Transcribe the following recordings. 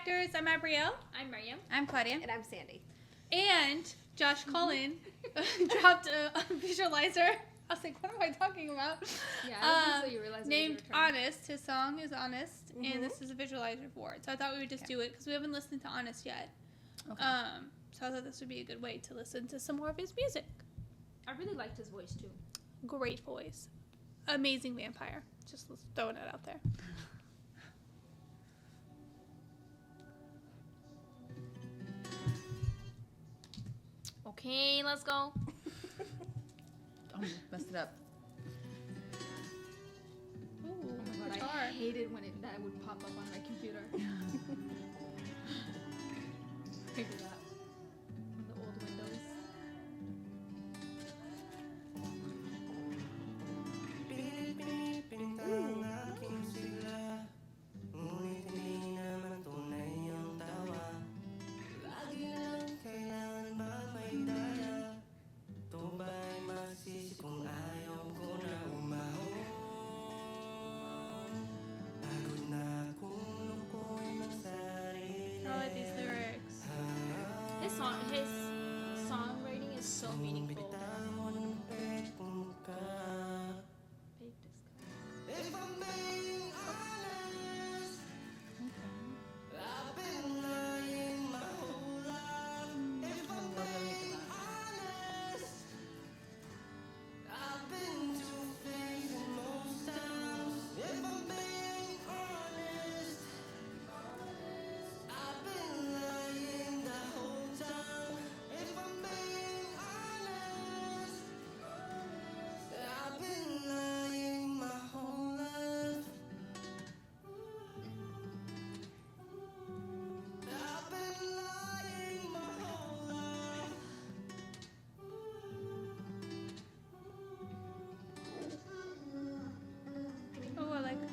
Actors. I'm Abrielle. I'm Mariam. I'm Claudia. And I'm Sandy. And Josh CULLEN dropped a visualizer. I was like, what am I talking about? Yeah, you realize named Honest. His song is Honest, and this is a visualizer for it. So I thought we would just do it because we haven't listened to Honest yet. Okay. So I thought this would be a good way to listen to some more of his music. I really liked his voice too. Great voice. Amazing vampire. Just throwing it out there. Okay, let's go. Oh, messed it up. Ooh, Oh my god, I hated when that would pop up on my computer. Figure that. On the old Windows. I like these lyrics. His songwriting is so meaningful. Fake disco. Oh, I like that.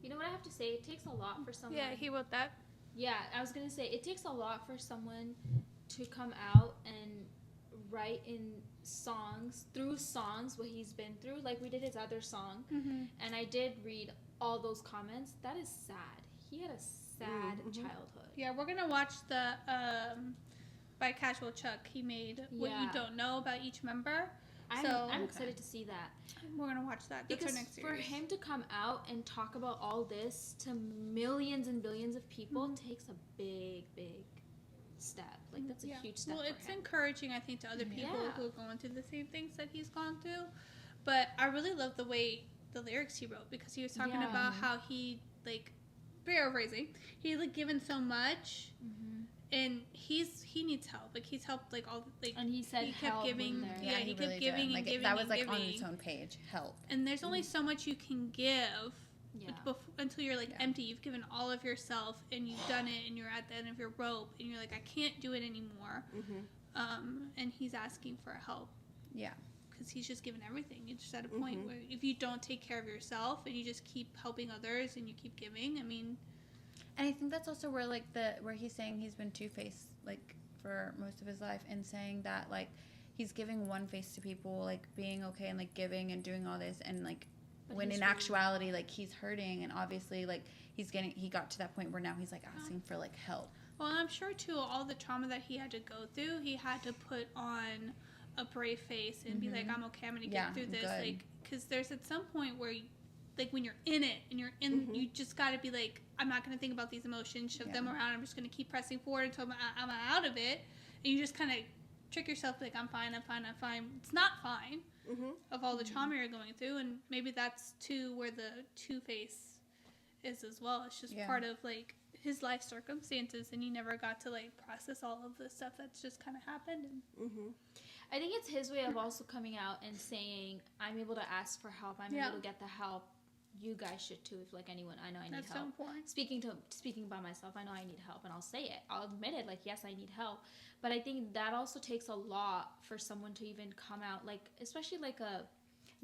You know what I have to say? It takes a lot for someone. Yeah, he wrote that. Yeah, I was gonna say it takes a lot for someone to come out and write in songs what he's been through. Like we did his other song, and I did read all those comments. That is sad. He had a sad childhood. Yeah, we're gonna watch the by Casual Chuck. He made What You Don't Know About Each Member. I'm excited to see that. We're gonna watch that. That's Because our next for series. him to come out and talk about all this to millions and billions of people takes a big step. Like that's a huge step. Well, for it's him. encouraging, I think, to other people Yeah. who are going through the same things that he's gone through. But I really love the way the lyrics he wrote, because he was talking about how he, like, paraphrasing, he like given so much, and he needs help. Like he's helped like all like And he said he kept help giving. when there. Yeah, he kept really giving did. and Like, giving that was and like giving. on its own page. Help. And there's only so much you can give Yeah. until you're like Yeah. empty. You've given all of yourself and you've done it, and you're at the end of your rope, and you're like, I can't do it anymore. And he's asking for help. Yeah. Because he's just given everything. You're just at a point where if you don't take care of yourself and you just keep helping others and you keep giving, I mean. And I think that's also where like where he's saying he's been two-faced like for most of his life, and saying that like he's giving one face to people, like being okay and like giving and doing all this, and like But when he's in really- actuality like he's hurting, and obviously like he got to that point where now he's like asking for like help. Well, and I'm sure too, all the trauma that he had to go through, he had to put on a brave face and be like, I'm okay, I'm gonna get through this. Good. Like, because there's at some point where you, like when you're in it and you're in, you just got to be like, I'm not going to think about these emotions, shove them around. I'm just going to keep pressing forward until I'm out of it. And you just kind of trick yourself like, I'm fine. It's not fine of all the trauma you're going through. And maybe that's too where the two-face is as well. It's just part of like his life circumstances, and he never got to like process all of the stuff that's just kind of happened. And I think it's his way of also coming out and saying, I'm able to ask for help. I'm able to get the help. You guys should too. If like anyone, I know I need that's help. so important. Speaking by myself, I know I need help, and I'll say it. I'll admit it. Like, yes, I need help. But I think that also takes a lot for someone to even come out, like especially like a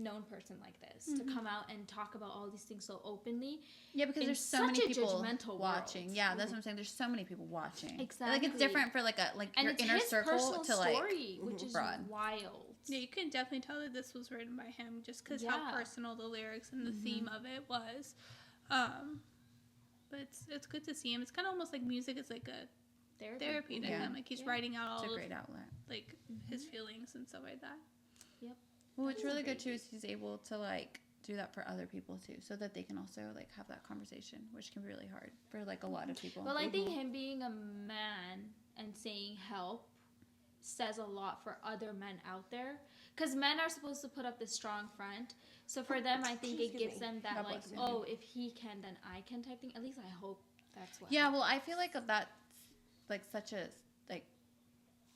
known person like this, to come out and talk about all these things so openly. Yeah, because in there's so many such a people judgmental watching. world. Yeah, that's what I'm saying. There's so many people watching. Exactly. Like it's different for like And your it's inner his circle personal to like story, which is broad. wild. Yeah, you can definitely tell that this was written by him just because how personal the lyrics and the theme of it was. But it's good to see him. It's kind of almost like music is like a therapy to him. Like he's writing out all It's a of great outlet. like his feelings and stuff like that. Well, what's really good too is he's able to like do that for other people too, so that they can also like have that conversation, which can be really hard for like a lot of people. Well, I think him being a man and saying help says a lot for other men out there, because men are supposed to put up this strong front. So for them, I think it gives them that God like, bless you. oh, if he can, then I can type thing. At least I hope that's what. Yeah, well, I feel like that's like such a like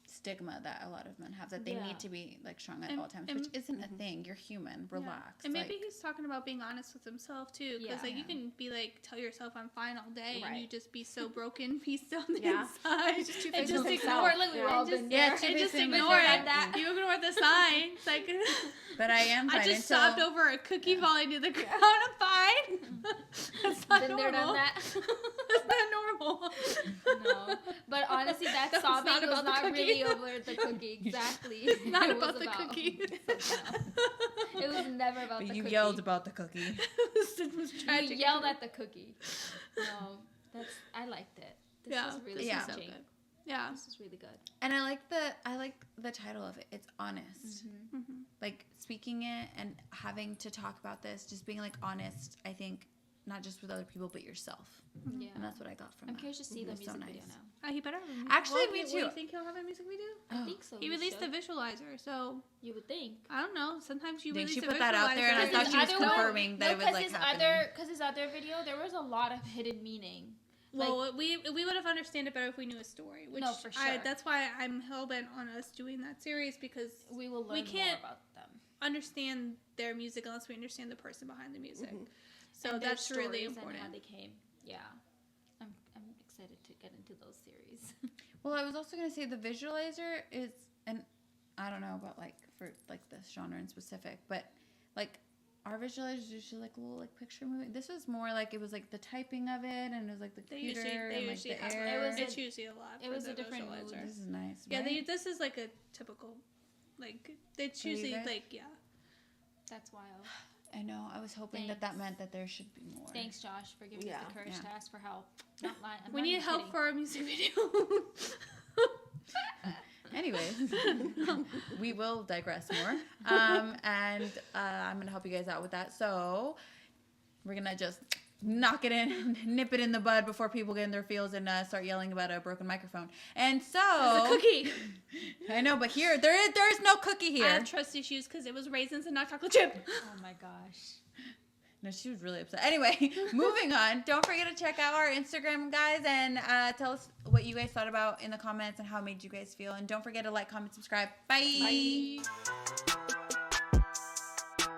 stigma that a lot of men have, that they need to be like strong at all times, which isn't a thing. You're human. Relax. And maybe like, he's talking about being honest with himself too, because like you can be like tell yourself I'm fine all day, and you just be so broken, be still on the inside, and just ignore it. Like we've all been there. And just ignore it. You ignore the signs. Like, but I am fine. I just sobbed over a cookie falling to the ground. I'm fine. That's not Been there, done normal. that. That's not normal. No, but honestly, that was sobbing not was about the not cookie. really over the cookie. Exactly. It's not It about was the cookie. something else. It was never about the you cookie. yelled about the cookie. It was You tragic. yelled at the cookie. No, I liked it. This Yeah, was really yeah. so touching. good. Yeah. This was really good. And I like the title of it. It's honest. Like speaking it and having to talk about this, just being like honest. I think not just with other people, but yourself. Yeah. And that's what I got from I'm that. curious to see the It was music so video nice. now. He better have a music Actually, video. me What, too. do you think he'll have a music video? I think so. He released the visualizer, so You would think. I don't know. Sometimes you Think release she a put that out there, and I visualizer thought His she was other one- confirming that it was like happening. Because his other video, there was a lot of hidden meaning. Well, we would have understood it better if we knew a story. Which No, for sure. That's why I'm hell bent on us doing that series, because We will learn we can't more about them. understand their music unless we understand the person behind the music. So And their that's really stories important. And how they came. Yeah. I'm excited to get into those series. Well, I was also gonna say the visualizer is, and I don't know about like for like this genre in specific, but like our visualizers usually like a little like picture movie. This was more like it was like the typing of it, and it was like the computer and like the have air. it's usually a lot. It for was the a different visualizer. mood. This is nice. Yeah, right? this is like a typical, like it's Oh, you usually guys? like That's wild. I know. I was hoping that meant that there should be more. Thanks, Josh, for giving us the courage to ask for help. Not lying. We need help for our music video. Anyways, we will digress more. And I'm going to help you guys out with that. So we're going to just knock it in, nip it in the bud before people get in their feels and start yelling about a broken microphone. And so... It's a cookie. I know, but here, there is no cookie here. I have trust issues because it was raisins and not chocolate chip. Oh my gosh. No, she was really upset. Anyway, moving on. Don't forget to check out our Instagram, guys, and tell us what you guys thought about in the comments and how it made you guys feel. And don't forget to like, comment, subscribe. Bye. Bye.